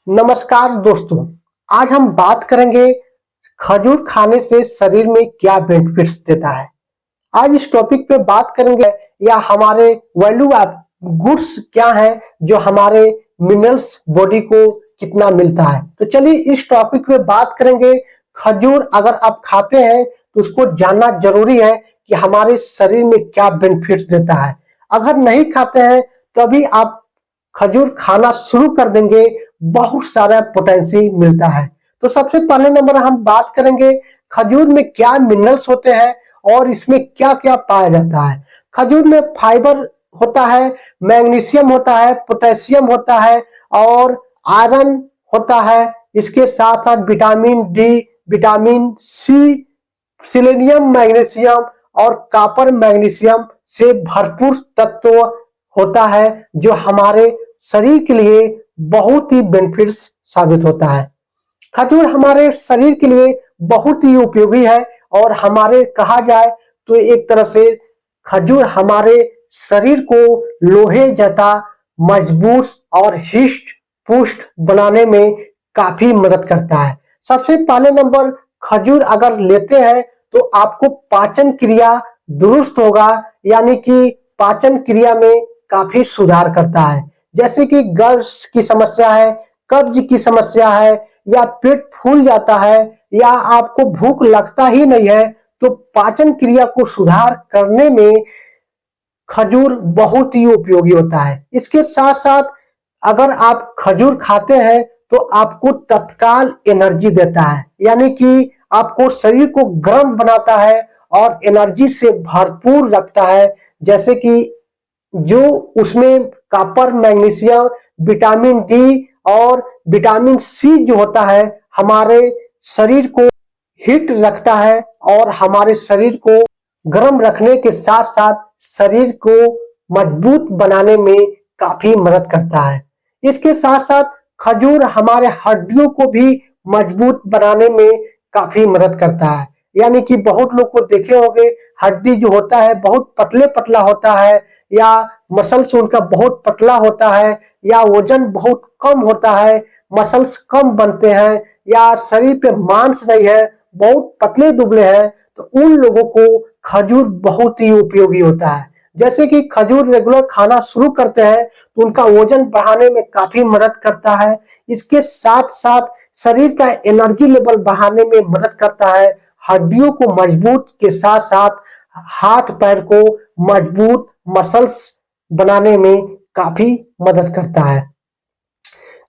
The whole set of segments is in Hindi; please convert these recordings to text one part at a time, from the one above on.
नमस्कार दोस्तों, आज हम बात करेंगे खजूर खाने से शरीर में क्या बेनिफिट्स देता है। आज इस टॉपिक पे बात करेंगे या हमारे वैल्यू गुड्स क्या है जो हमारे मिनरल्स बॉडी को कितना मिलता है। तो चलिए इस टॉपिक पे बात करेंगे। खजूर अगर आप खाते हैं तो उसको जानना जरूरी है कि हमारे शरीर में क्या बेनिफिट्स देता है। अगर नहीं खाते हैं तो अभी आप खजूर खाना शुरू कर देंगे, बहुत सारा पोटेंशियल मिलता है। तो सबसे पहले नंबर हम बात करेंगे खजूर में क्या मिनरल्स होते हैं और इसमें क्या क्या पाया जाता है। खजूर में फाइबर होता है, मैग्नीशियम होता है, पोटेशियम होता है और आयरन होता है। इसके साथ साथ vitamin D, vitamin C, selenium, magnesium और कॉपर मैग्नीशियम से भरपूर तत्व होता है जो हमारे शरीर के लिए बहुत ही बेनिफिट्स साबित होता है। खजूर हमारे शरीर के लिए बहुत ही उपयोगी है और हमारे कहा जाए तो एक तरह से खजूर हमारे शरीर को लोहे जैसा मजबूत और हिष्ट पुष्ट बनाने में काफी मदद करता है। सबसे पहले नंबर, खजूर अगर लेते हैं तो आपको पाचन क्रिया दुरुस्त होगा, यानी कि पाचन क्रिया में काफी सुधार करता है। जैसे कि गैस की समस्या है, कब्ज की समस्या है, या पेट फूल जाता है, या आपको भूख लगता ही नहीं है, तो पाचन क्रिया को सुधार करने में खजूर बहुत ही उपयोगी होता है। इसके साथ साथ अगर आप खजूर खाते हैं तो आपको तत्काल एनर्जी देता है, यानी कि आपको शरीर को गर्म बनाता है और एनर्जी से भरपूर रखता है। जैसे कि जो उसमें कॉपर, मैग्नीशियम, विटामिन डी और विटामिन सी जो होता है हमारे शरीर को हिट रखता है और हमारे शरीर को गर्म रखने के साथ साथ शरीर को मजबूत बनाने में काफी मदद करता है। इसके साथ साथ खजूर हमारे हड्डियों को भी मजबूत बनाने में काफी मदद करता है। यानी कि बहुत लोग को देखे होंगे, हड्डी जो होता है बहुत पतले पतला होता है, या मसल्स उनका बहुत पतला होता है, या वजन बहुत कम होता है, मसल्स कम बनते हैं, या शरीर पे मांस नहीं है, बहुत पतले दुबले हैं, तो उन लोगों को खजूर बहुत ही उपयोगी होता है। जैसे कि खजूर रेगुलर खाना शुरू करते हैं तो उनका वजन बढ़ाने में काफी मदद करता है। इसके साथ साथ शरीर का एनर्जी लेवल बढ़ाने में मदद करता है। हड्डियों को मजबूत के साथ साथ हाथ पैर को मजबूत मसल्स बनाने में काफी मदद करता है।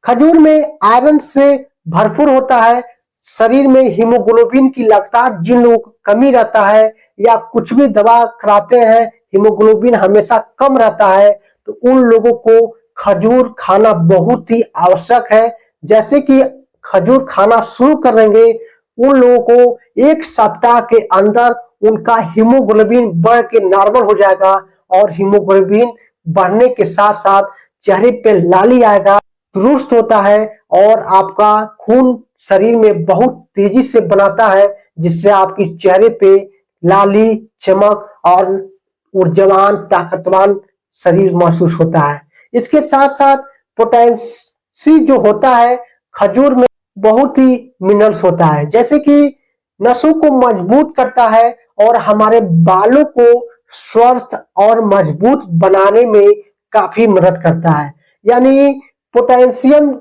खजूर में आयरन से भरपूर होता है। शरीर में हीमोग्लोबिन की लगातार जिन लोगों को कमी रहता है या कुछ भी दवा कराते हैं हीमोग्लोबिन हमेशा कम रहता है, तो उन लोगों को खजूर खाना बहुत ही आवश्यक है। जैसे कि खजूर खाना शुरू कर देंगे, उन लोगों को एक सप्ताह के अंदर उनका हीमोग्लोबिन बढ़ के नॉर्मल हो जाएगा और हीमोग्लोबिन बढ़ने के साथ साथ चेहरे पे लाली आएगा, दुरुस्त होता है और आपका खून शरीर में बहुत तेजी से बनाता है, जिससे आपकी चेहरे पे लाली, चमक और ऊर्जावान ताकतवान शरीर महसूस होता है। इसके साथ साथ पोटेंशियम जो होता है खजूर में बहुत ही मिनरल्स होता है, जैसे कि नसों को मजबूत करता है और हमारे बालों को स्वस्थ और मजबूत बनाने में काफी मदद करता है। यानी पोटेशियम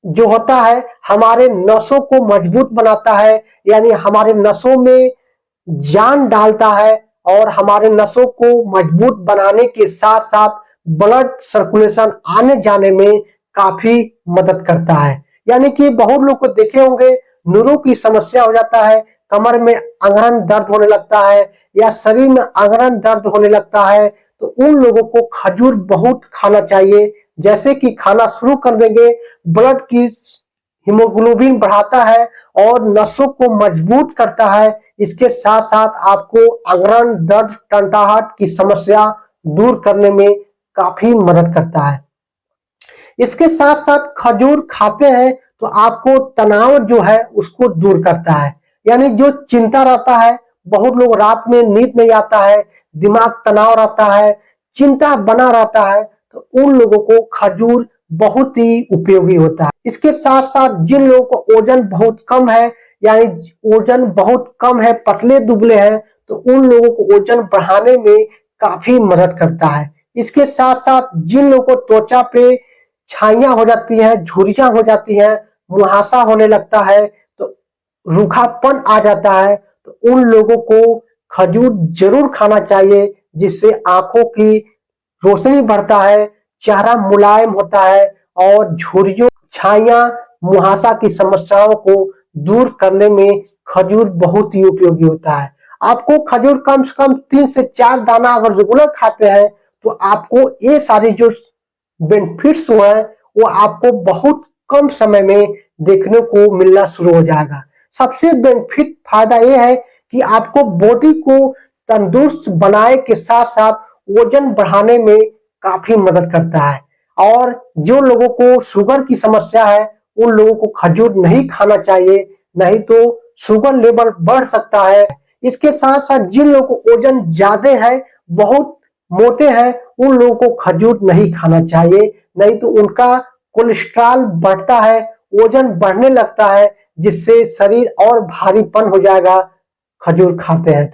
जो होता है हमारे नसों को मजबूत बनाता है, यानी हमारे नसों में जान डालता है और हमारे नसों को मजबूत बनाने के साथ साथ ब्लड सर्कुलेशन आने जाने में काफी मदद करता है। यानी कि बहुत लोग को देखे होंगे न्यूरो की समस्या हो जाता है, कमर में अंगरन दर्द होने लगता है या शरीर में अंगरन दर्द होने लगता है, तो उन लोगों को खजूर बहुत खाना चाहिए। जैसे कि खाना शुरू कर देंगे, ब्लड की हीमोग्लोबिन बढ़ाता है और नसों को मजबूत करता है। इसके साथ साथ आपको अग्रण दर्द, टंटाहट की समस्या दूर करने में काफी मदद करता है। इसके साथ साथ खजूर खाते हैं तो आपको तनाव जो है उसको दूर करता है। यानी जो चिंता रहता है, बहुत लोग रात में नींद नहीं आता है, दिमाग तनाव रहता है, चिंता बना रहता है, तो उन लोगों को खजूर बहुत ही उपयोगी होता है। इसके साथ साथ जिन लोगों को वजन बहुत कम है, यानी वजन बहुत कम है, पतले दुबले हैं, तो उन लोगों को वजन बढ़ाने में काफी मदद करता है। इसके साथ साथ जिन लोगों को त्वचा पे छाइयां हो जाती हैं, झुर्रियां हो जाती हैं, मुहासा होने लगता है, तो रूखापन आ जाता है, तो उन लोगों को खजूर जरूर खाना चाहिए, जिससे आंखों की रोशनी बढ़ता है, चेहरा मुलायम होता है और झुर्रियों, छाइयां, मुहासा की समस्याओं को दूर करने में खजूर बहुत ही उपयोगी होता है। आपको खजूर कम से कम 3 से 4 दाना अगर रेगुलर खाते हैं, तो आपको ये सारी जो बेनिफिट्स है वो आपको बहुत कम समय में देखने को मिलना शुरू हो जाएगा। सबसे बेनिफिट फायदा ये है कि आपको बॉडी को तंदुरुस्त बनाए के साथ साथ वजन बढ़ाने में काफी मदद करता है। और जो लोगों को शुगर की समस्या है, उन लोगों को खजूर नहीं खाना चाहिए, नहीं तो शुगर लेवल बढ़ सकता है। इसके साथ साथ जिन लोगों को वजन ज्यादा है, बहुत मोटे हैं, उन लोगों को खजूर नहीं खाना चाहिए, नहीं तो उनका कोलेस्ट्रॉल बढ़ता है, वजन बढ़ने लगता है, जिससे शरीर और भारीपन हो जाएगा खजूर खाते हैं।